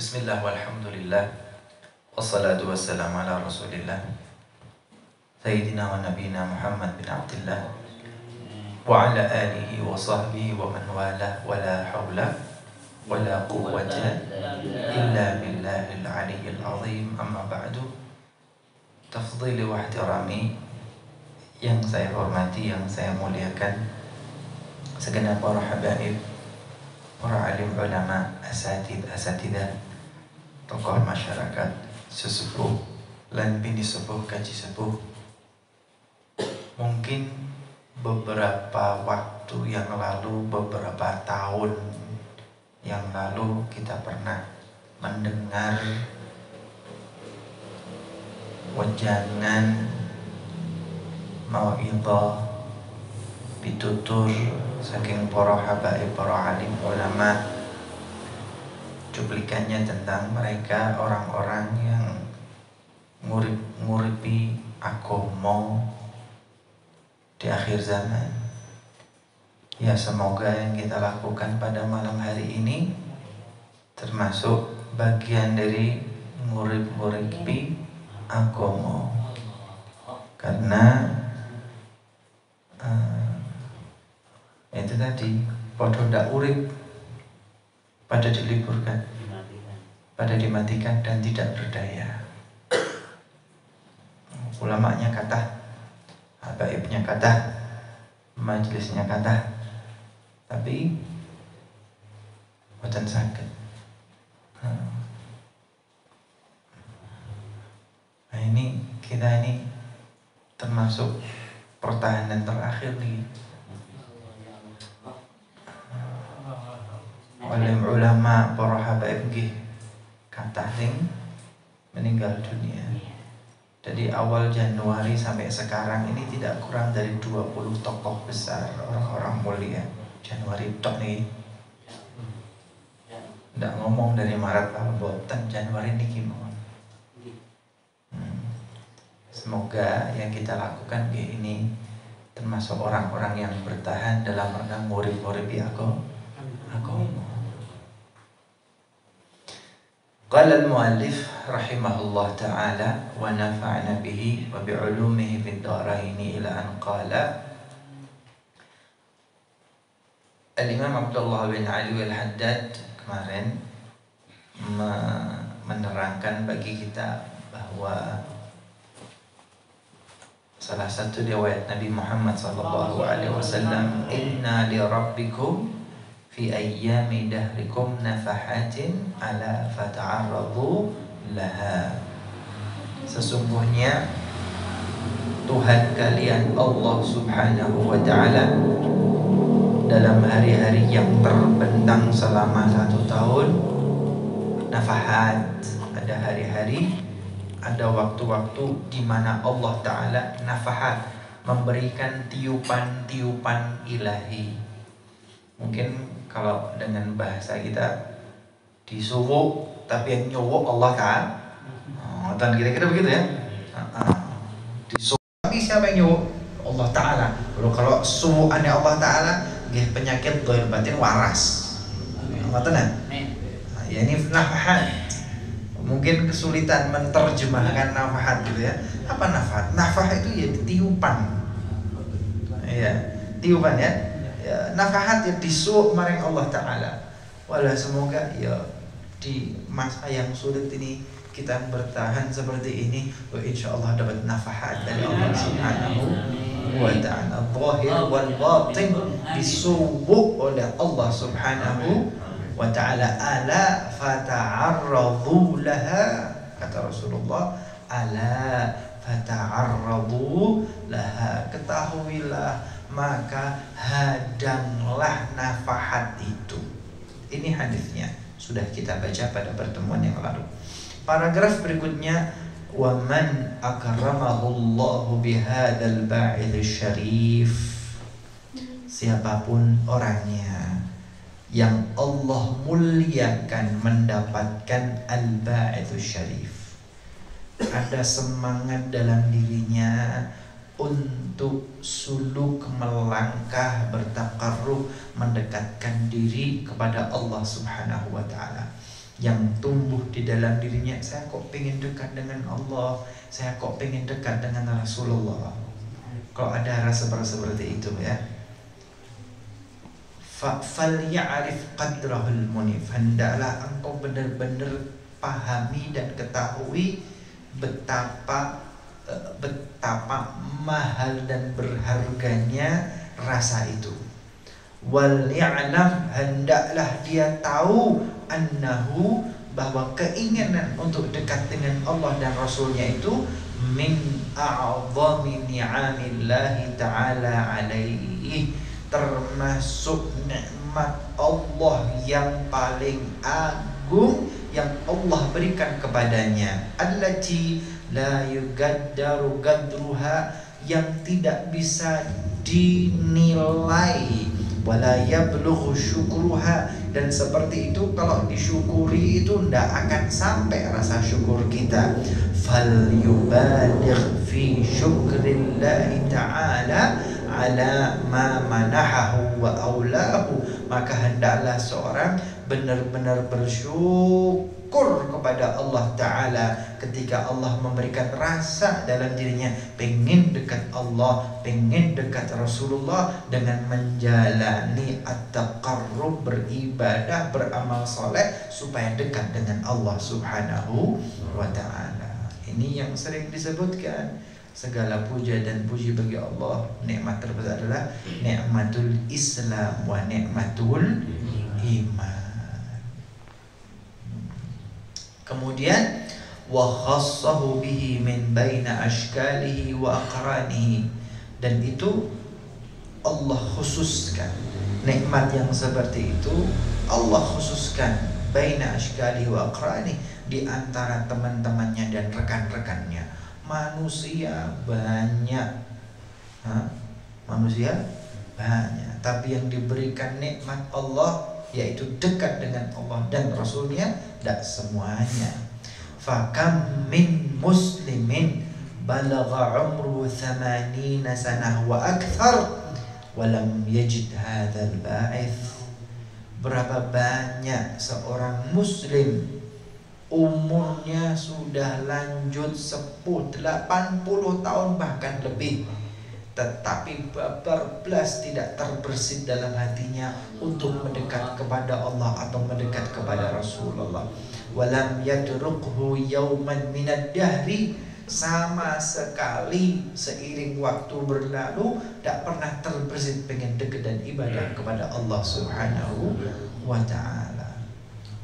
Bismillah walhamdulillah wassalatu wassalamu ala rasulillah Sayyidina wa nabina Muhammad bin Abdillah wa ala alihi wa sahbihi wa man wala wa la hawla wa la quwwata illa billahil aliyyil azim. Amma ba'du. Tafdhili wa ihtirami yang saya hormati, yang saya muliakan, segenap para habaib, para alim ulama, asatidah, tokoh masyarakat, sesepuh lan bini sepuh, kaji sepuh. Mungkin beberapa waktu yang lalu, beberapa tahun yang lalu kita pernah mendengar wajangan mau'idhah ditutur saking para habaib, para alim ulama. Cuplikannya tentang mereka orang-orang yang nguripi agama di akhir zaman. Ya, semoga yang kita lakukan pada malam hari ini termasuk bagian dari nguripi agama. Karena itu tadi, podo ndak urip, pada diliburkan, pada dimatikan dan tidak berdaya. Ulamanya kata, habaibnya kata, majelisnya kata, tapi boten saged. Nah ini kita ini termasuk pertahanan terakhir nih. Oleh ulama, para habaib nggih kathah sing meninggal dunia. Jadi awal Januari sampai sekarang ini tidak kurang dari 20 tokoh besar, orang-orang mulia. Januari tok nih. Ndak ngomong dari Maret apa boten, Januari niki mawon. Semoga yang kita lakukan ini termasuk orang-orang yang bertahan dalam rangka ngurip-nguripi agama. Qala al-muallif rahimahullah ta'ala wa nafa'na bihi wa bi'ulumihi fid dharain ila an qala Al-Imam Abdullah bin Ali al-Haddad kemarin menerangkan bagi kita bahwa salah satu riwayat Nabi Muhammad sallallahu alaihi wasallam, inna li rabbikum fi ayyami dahrikum nafahatin ala fata'arradu laha. Sesungguhnya Tuhan kalian Allah subhanahu wa ta'ala dalam hari-hari yang terbentang selama 1 tahun, nafahat, ada hari-hari, ada waktu-waktu di mana Allah ta'ala nafahat, memberikan tiupan-tiupan ilahi. Mungkin kalau dengan bahasa kita disuwuk, tapi yang nyuwuk Allah kan? Dan kira-kira begitu ya. Disuwuk, tapi siapa yang nyuwuk? Allah Ta'ala. Kalau suwukannya Allah Ta'ala, penyakit doyan batin waras. Ngoten ya, ini nafahat. Mungkin kesulitan menerjemahkan nafahat gitu ya. Apa nafahat? Nafahat itu ya tiupan. Ya, tiupan ya. Ya, nafahat ya disuwuk maring Allah Ta'ala. Walau semoga ya di masa yang sulit ini kita bertahan seperti ini, insyaallah dapat nafahat dari Allah Subhanahu wa ta'ala. Zahir wal batin disuwuk oleh Allah Subhanahu wa ta'ala. Ala fata'arradu laha, kata Rasulullah, ala fata'arradu laha, ketahuilah, maka hadanglah nafahat itu. Ini hadisnya sudah kita baca pada pertemuan yang lalu. Paragraf berikutnya, wa man akramahullahu bihadzal ba'il syarif, siapapun orangnya yang Allah muliakan mendapatkan al-ba'il syarif, ada semangat dalam dirinya untuk suluk, melangkah, bertaqarrub, mendekatkan diri kepada Allah Subhanahu wa ta'ala. yang tumbuh di dalam dirinya, saya kok pengen dekat dengan Allah, saya kok pengen dekat dengan Rasulullah. Kalau ada rasa seperti itu ya, falya'rif qadrahul munif, hendaklah engkau benar-benar pahami dan ketahui betapa mahal dan berharganya rasa itu. Wal ya'lam, hendaklah dia tahu, annahu, bahwa keinginan untuk dekat dengan Allah dan Rasulnya itu min a'zami ni'amillahi ta'ala alaihi, termasuk nikmat Allah yang paling agung yang Allah berikan kepadanya, allati la yugaddaru gadruha, yang tidak bisa dinilai, wala yablughu syukruha, dan seperti itu kalau disyukuri itu tidak akan sampai rasa syukur kita. Falyubaligh fi syukrillahi ta'ala ala ma manahahu wa aulahu, maka hendaklah seorang benar-benar bersyukur kepada Allah Ta'ala ketika Allah memberikan rasa dalam dirinya pengen dekat Allah, pengen dekat Rasulullah, dengan menjalani at-taqarrub, beribadah, beramal soleh supaya dekat dengan Allah Subhanahu wa Ta'ala. Ini yang sering disebutkan, segala puja dan puji bagi Allah. Nikmat terbesar adalah nikmatul Islam wa nikmatul iman. Kemudian wa khassahu bihi min baina ashkalihi wa aqranihi, dan itu Allah khususkan nikmat yang seperti itu, Allah khususkan baina ashkalihi wa aqranihi, di antara teman-temannya dan rekan-rekannya. Manusia banyak, manusia banyak, tapi yang diberikan nikmat Allah yaitu dekat dengan Allah dan Rasulnya, tidak semuanya. Fakam min muslimin balagha umru 80 sanah wa akthar walam yajid hadzal ba'ith. Berapa banyak seorang muslim umurnya sudah lanjut 80 tahun bahkan lebih, tetapi bablas tidak terbersit dalam hatinya untuk mendekat kepada Allah atau mendekat kepada Rasulullah. Walam yadrukhu yauman minad dahri, sama sekali seiring waktu berlalu tak pernah terbersit pengen dekat dan ibadah kepada Allah Subhanahu wa Ta'ala.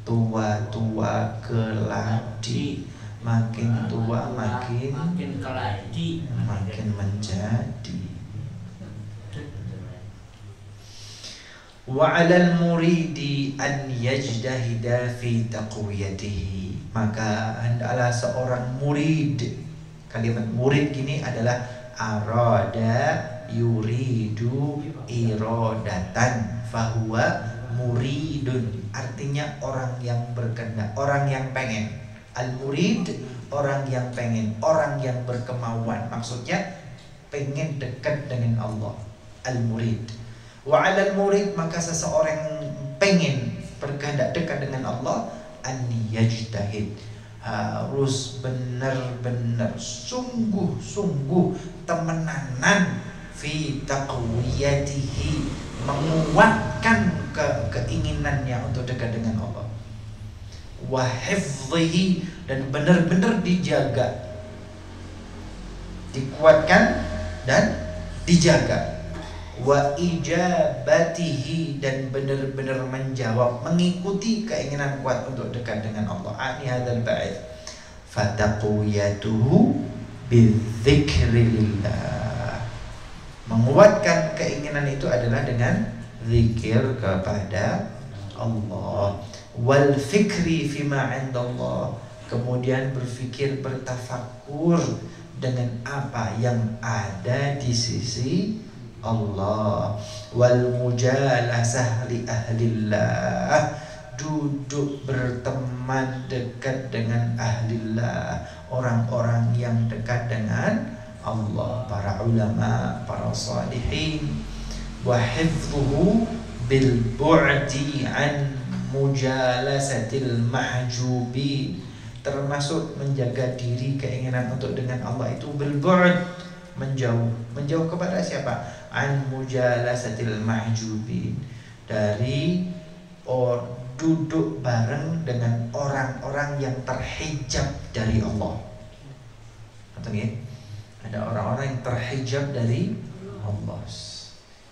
Tua-tua keladi, makin tua makin keladi, makin menjadi. Wa 'alal muridi an yajdahida fi taqwiyatihi, maka hendaklah seorang murid. Kalimat murid gini adalah arada yuridu irodatan fahuwa muridun, artinya orang yang berkehendak, orang yang pengen. Al-murid, orang yang pengen, orang yang berkemauan, maksudnya pengen dekat dengan Allah. Al-murid. Wa 'alal murid, maka seseorang pengen berkehendak dekat dengan Allah, an yajtahid, harus benar-benar sungguh-sungguh temenanan fi taqwiyatihi, menguatkan keinginannya untuk dekat dengan Allah. Wa hifdhihi, dan benar-benar dijaga, dikuatkan dan dijaga. Wa ijabatihi, dan benar-benar menjawab, mengikuti keinginan kuat untuk dekat dengan Allah. Ani hadzal ba'id fataqwiyatuhu bidzikrillah, menguatkan keinginan itu adalah dengan zikir kepada Allah. Wal fikri fima 'indallah, kemudian berfikir, bertafakur dengan apa yang ada di sisi Allah. Wal mujalasah li ahlillah, duduk berteman dekat dengan ahlillah, orang-orang yang dekat dengan Allah, para ulama, para salihin. Wa hifdhuhu bil bu'di an mujalasatil mahjubin, termasuk menjaga diri keinginan untuk dengan Allah itu bil bu'd, menjauh kepada siapa? An mujalasatil mahjubin, dari duduk bareng dengan orang-orang yang terhijab dari Allah. Atau ada orang-orang yang terhijab dari Allah,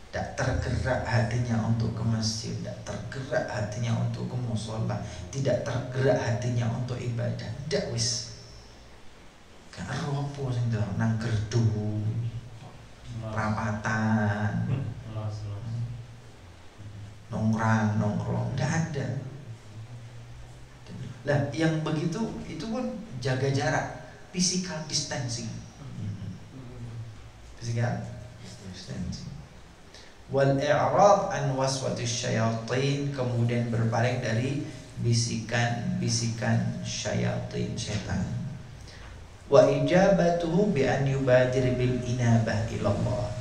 tidak tergerak hatinya untuk ke masjid, tidak tergerak hatinya untuk ke mushola, tidak tergerak hatinya untuk ibadah, tidak wis. Karo apa sing nang gerdu, perapatan, nongkrong, tidak ada. Lah yang begitu itu pun jaga jarak, physical distancing. Physical distancing. Wal i'rad an waswatis syayatin, kemudian berpaling dari bisikan-bisikan syayatin, setan. Wa ijabatuhu bi an yubadir bil inabah ilallah,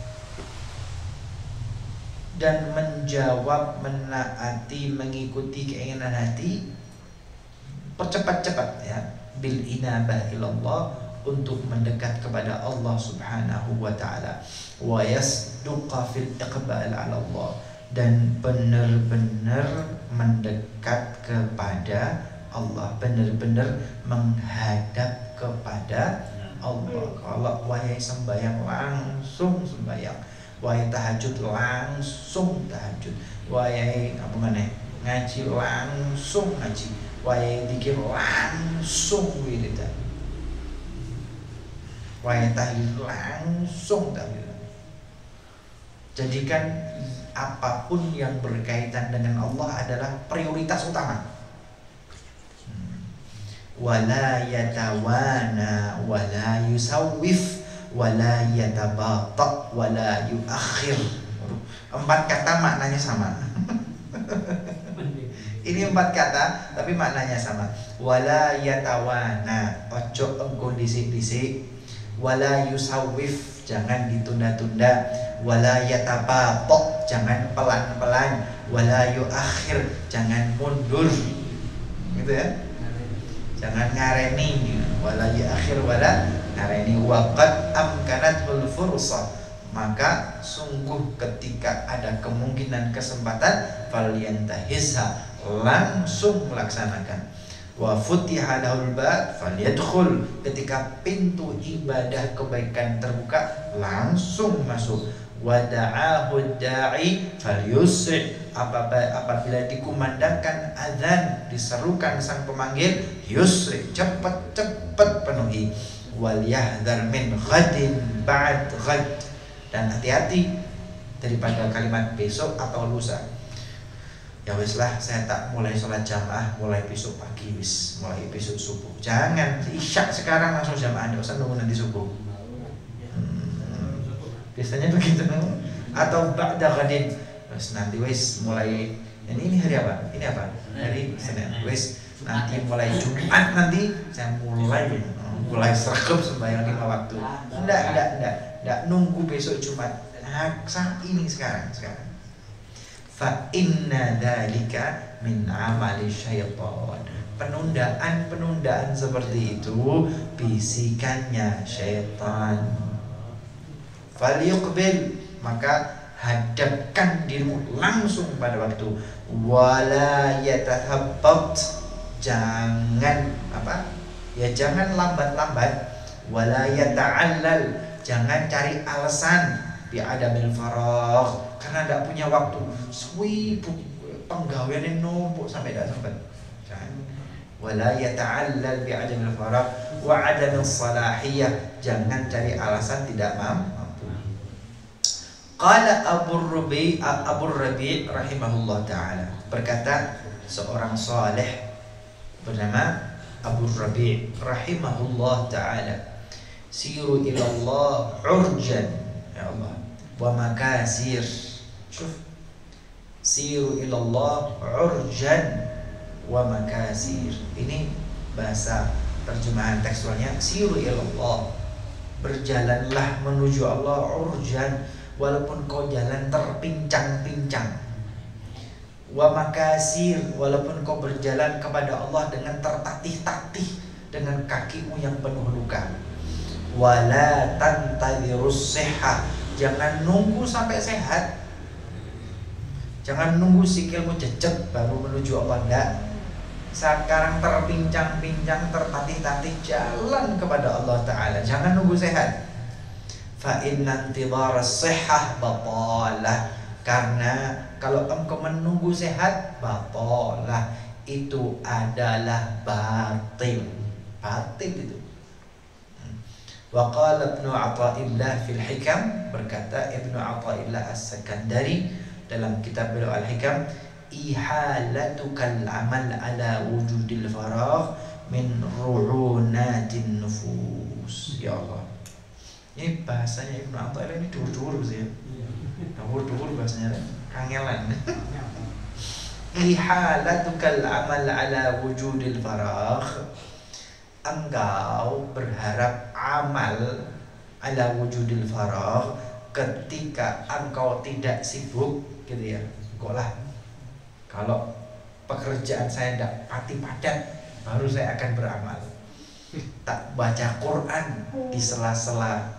dan menjawab, menaati, mengikuti keinginan hati, percepat-cepat ya, bil inabah ilallah, untuk mendekat kepada Allah Subhanahu wa taala, wa yasduqa fil iqbal ala Allah, dan benar-benar mendekat kepada Allah, benar-benar menghadap kepada Allah. Kalau wayai sembahyang langsung sembahyang, wayai tahajud langsung tahajud, wayai ngaji langsung ngaji, wayai zikir langsung wiridan, wayai tahlil langsung tahlil. Jadikan apapun yang berkaitan dengan Allah adalah prioritas utama. Wala yatawana wala yusawwif wala yatabata wala yuakhir. 4 kata maknanya sama. Ini 4 kata tapi maknanya sama. Wala yatawana, ojo engko dhisik-dhisik. Wala yusawwif, jangan ditunda-tunda. Wala yatabata, jangan pelan-pelan. Wala yuakhir, jangan mundur. Gitu ya. Jangan ngareni, wala yuakhir wala ngareni. Waqad amkanatul fursah, maka sungguh ketika ada kemungkinan kesempatan, falyantahisha, langsung melaksanakan. Wa futiha lahul bab falyadkhul, ketika pintu ibadah kebaikan terbuka langsung masuk. Wa da'ahu da'i falyusri, apabila dikumandangkan azan, diserukan sang pemanggil, yusri, cepat penuhi. Wal yahdhar min ghadin ba'd ghad, dan hati-hati daripada kalimat besok atau lusa. Ya wis lah, saya tak mulai sholat jamaah mulai besok pagi, wis mulai besok subuh. Jangan isya sekarang langsung jamaah, enggak usah nunggu nanti subuh. Biasanya begitu. Atau ba'da ghadin, terus nanti wis mulai ini hari apa? Ini apa? Hari Senin. Wis nanti mulai Jumat nanti saya mulai sergap sembahyang 5 waktu. Enggak nunggu besok Jumat. Saat ini sekarang. Fa inna dzalika min amali syaitan. Penundaan seperti itu bisikannya syaitan. Falyuqbil, maka hadapkan dirimu langsung pada waktu. Wala yatathabbat, jangan jangan lambat-lambat. Wala yata'allal, jangan cari alasan bi adamil faragh, karena tidak punya waktu. Sibuk penggaweane numpuk sampai tidak sempat. Wala yata'allal bi adamil faragh wa adamil salahiyah, jangan cari alasan tidak mampu. Qala Abu Rabi' rahimahullah ta'ala, berkata seorang saleh bernama Abu Rabi' rahimahullah ta'ala, siru ilallah urjan, ya Allah, wa makasir. Siru ilallah urjan wa makasir. Ini bahasa terjemahan tekstualnya, siru ilallah, berjalanlah menuju Allah, urjan, walaupun kau jalan terpincang-pincang. Wa makasir, walaupun kau berjalan kepada Allah dengan tertatih-tatih dengan kakimu yang penuh luka. Wala tantadhirus sihah, jangan nunggu sampai sehat. Jangan nunggu sikilmu jejak baru menuju Allah, enggak. Sekarang terpincang-pincang, tertatih-tatih jalan kepada Allah Ta'ala. Jangan nunggu sehat. Fa inna intidhar as-sihah batalah, karena kalau engkau menunggu sehat, batalah, itu adalah batil. Batil itu. Wa qala Ibnu Athaillah fil Hikam, berkata Ibnu Athaillah As-Sakandari dalam kitab beliau Al-Hikam, ihalatukal amal ala wujudil faragh min ru'unatin nufus. Ya Allah, ini bahasanya Ibnu Athaillah ini dur-dur sih ya. Dur-dur bahasanya kangelan. Ihalatukal amal ala wujudil faragh, engkau berharap amal ala wujudil faragh ketika engkau tidak sibuk gitu ya. Kok lah, kalau pekerjaan saya tidak pati padat baru saya akan beramal. Tak baca Quran di sela-sela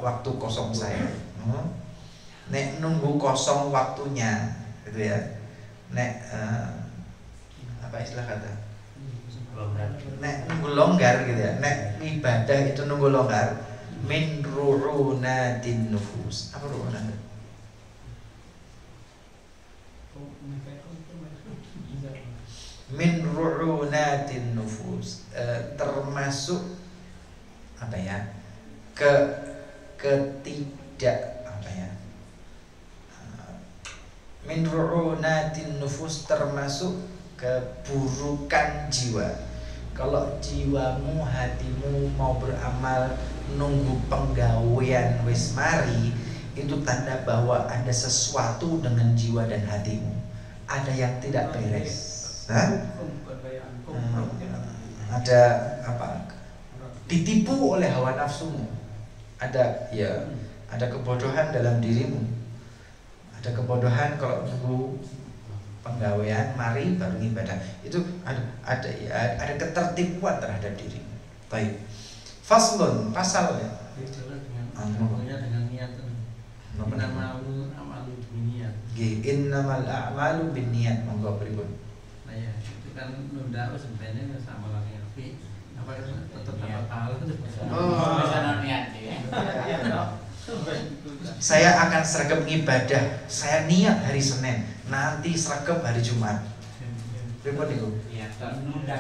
waktu kosong saya. Nek nunggu kosong waktunya gitu ya. Nek apa istilah kata? Nek nunggu longgar gitu ya. Nek ibadah itu nunggu longgar. Min ru'unatin nufus. Apa ru'unat? Min ru'unatin nufus, termasuk apa ya, ketidak apa ya, min ru'unatin nufus, termasuk keburukan jiwa. Kalau jiwamu, hatimu mau beramal nunggu penggawean wis mari, itu tanda bahwa ada sesuatu dengan jiwa dan hatimu. Ada yang tidak beres. Ada apa? Ditipu oleh hawa nafsumu. Ada ya, ada kebodohan dalam dirimu. Ada kebodohan kalau nunggu penggawean mari baru ibadah. Itu ada ketertipuan terhadap dirimu. Baik. Faslun, pasalnya. Dengan niat. Innamal a'malu binniyat. Monggo berikut. Nah ya, itu kan nunda sebenarnya sama lagi tapi apa tetap dapat pahala. Saya akan sergap ibadah. Saya niat hari Senin, nanti sergap hari Jumat. Berikut itu. Iya, nunda.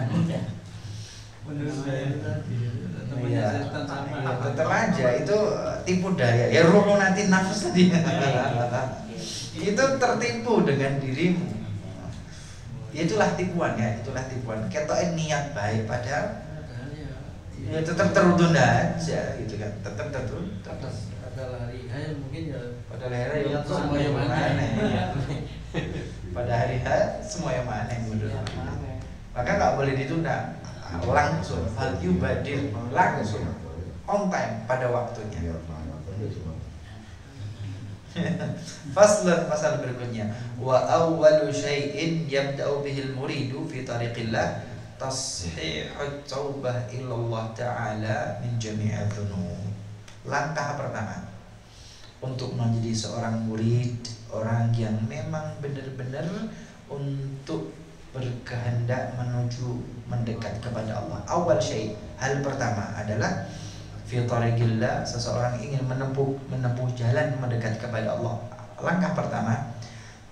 Iya, tetap aja itu tipu daya. Ya ru'unatin nafs tadi. Itu tertipu dengan dirimu. Itulah tipuan ya, itulah tipuan. Ketoknya niat baik padahal ya tetap tertunda aja gitu kan. Tetap tertunda. Ada lari, mungkin ya Pada hari ya H semua yang mana. Pada hari H semua yang mana menurut. Maka nggak boleh ditunda, langsung value badir, langsung on time pada waktunya. Faslun, pasal berikutnya, wa awwalu syai'in yabda'u bihil muridu fi tariqillah tashihut taubah ilallah ta'ala min jami'il dhunub. Langkah pertama untuk menjadi seorang murid, orang yang memang benar-benar untuk berkehendak menuju mendekat kepada Allah. Awal syai', hal pertama adalah fi tariqillah, seseorang ingin menempuh jalan mendekat kepada Allah. Langkah pertama,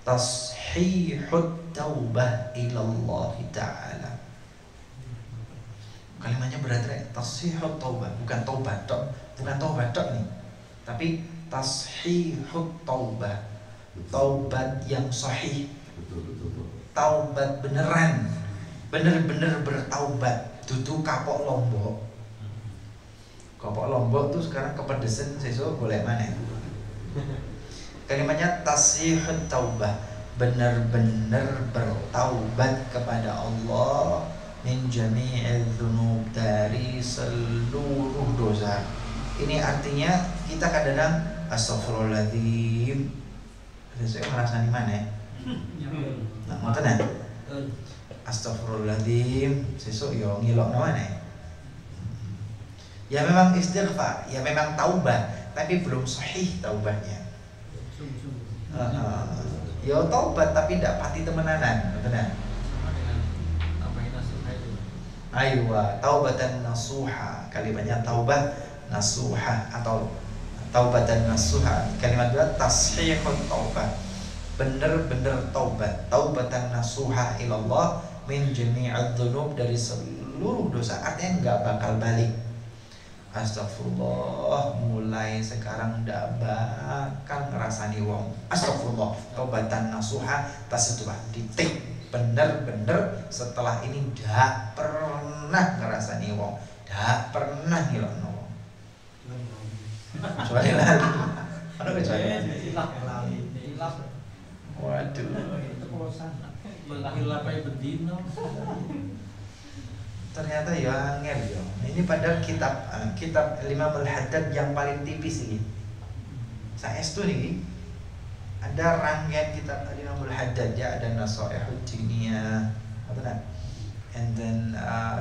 tashihut taubah ilallah ta'ala. Kalimatnya berat ya, tashihut taubah, bukan taubat tok, nih. Tapi tashihut taubah, taubat yang sahih. Taubat beneran, bener-bener bertaubat, dudu kapok lombok. Kapok lombok tuh sekarang kepedesan sesuk boleh mana? Kalimatnya tasihut taubah, benar-benar bertaubat kepada Allah min jami'il dzunub, dari seluruh dosa. Ini artinya kita kadang-kadang astagfirullahaladzim, sesuai merasa di mana? Nah, ngoten ya. Astagfirullahaladzim, sesuk yo ngilokno maneh. Ya memang istighfar, ya memang taubat, tapi belum sahih taubahnya. Ya taubat tapi tidak pati temenanan, benar. Sama dengan apa yang nasuha itu. Aywa, taubatan nasuha, kalimatnya taubat nasuha atau taubatan nasuha. Kalimat kedua tashihut taubat. Bener-bener taubat, taubatan nasuha ilallah min jami'ad dzunub, dari seluruh dosa. Artinya enggak bakal balik. Astagfirullah, mulai sekarang ndak bakal ngerasani wong. Astagfirullah, taubatan nasuha tasitubah, titik. Bener-bener setelah ini ndak pernah ngerasani wong, ndak pernah ngilokno wong. Kecuali lalu. Ada kecuali. Hilaf. Waduh. Itu bosan. Hilaf aja berdino. Ternyata ya angel ya. Ini padahal kitab Imam Al-Haddad yang paling tipis ini. Saestu nih. Ada rangkaian kitab Imam Al-Haddad ya, ada Nasaihud Diniyah, apa tak? And then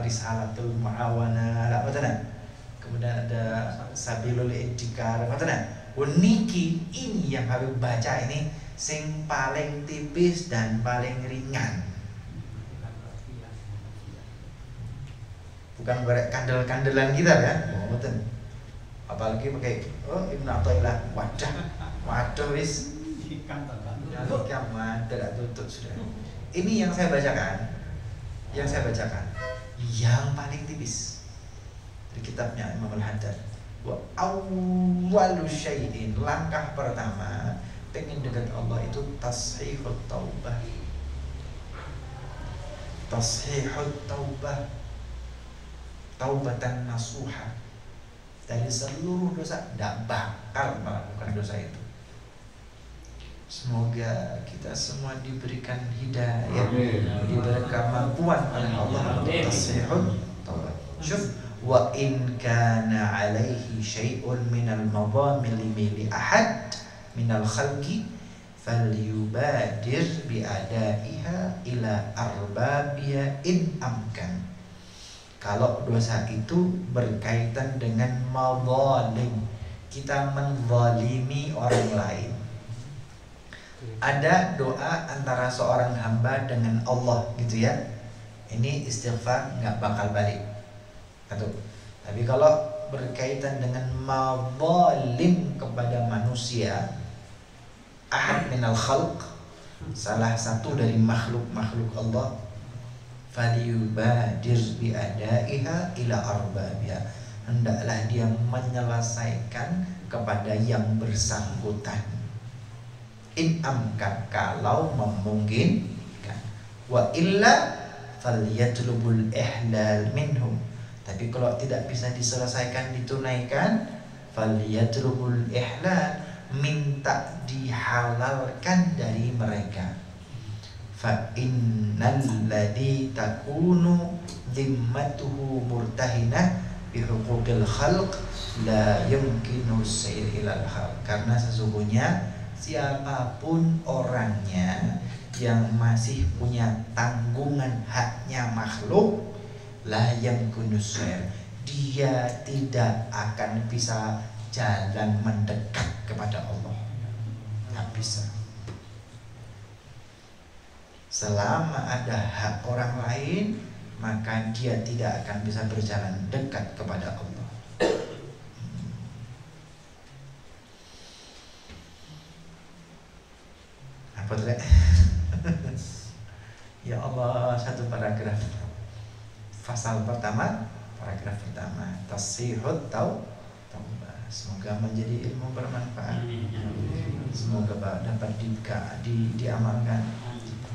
Risalatul Muawana, apa tak? Kemudian ada Sabilul Idikar, apa tak? Niki ini yang harus baca ini sing paling tipis dan paling ringan. Bukan gorek kandel-kandelan kita ya, betul. Apalagi pakai Ibnu Athaillah, wadah wis hikam tidak tutup sudah. Ini yang saya bacakan, yang paling tipis di kitabnya Imam Al-Haddad. Wa awwalu syai'in, langkah pertama pengen dekat Allah itu tashihut taubah. Tashihut taubah, taubatan nasuha, dari seluruh dosa tidak bakal melakukan dosa itu. Semoga kita semua diberikan hidayah, diberikan kemampuan oleh Allah untuk tashihut taubah. Syuf, wa in kana alaihi syai'un minal madhamili li ahad minal khalqi falyubadir bi adaiha ila arbabiha in amkan. Kalau dosa itu berkaitan dengan madzalim, kita menzalimi orang lain. Ada doa antara seorang hamba dengan Allah gitu ya. Ini istighfar nggak bakal balik. Satu. Tapi kalau berkaitan dengan madzalim kepada manusia, ahad minal khalq, salah satu dari makhluk Allah, falyubadir biadaiha ila arbabiha, hendaklah dia menyelesaikan kepada yang bersangkutan. In amkan, kalau memungkinkan. Wa illa falyatlubul ihlal minhum, tapi kalau tidak bisa diselesaikan, ditunaikan, falyatlubul ihlal, minta dihalalkan dari mereka. Fa innal ladzi takunu dhimmatuhu murtahinah bi huquqil khalq la yumkinu sayr ilal khalq. Karena sesungguhnya siapapun orangnya yang masih punya tanggungan haknya makhluk, la yumkinu sayr, dia tidak akan bisa jalan mendekat kepada Allah. Tidak bisa. Selama ada hak orang lain, maka dia tidak akan bisa berjalan dekat kepada Allah. Apa tuh? Ya Allah, satu paragraf. Pasal pertama, paragraf pertama, tashihut taubah. Semoga menjadi ilmu bermanfaat. Semoga dapat diamalkan.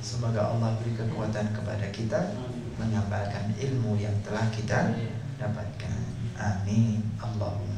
Semoga Allah beri kekuatan kepada kita mengamalkan ilmu yang telah kita dapatkan. Amin. Allahumma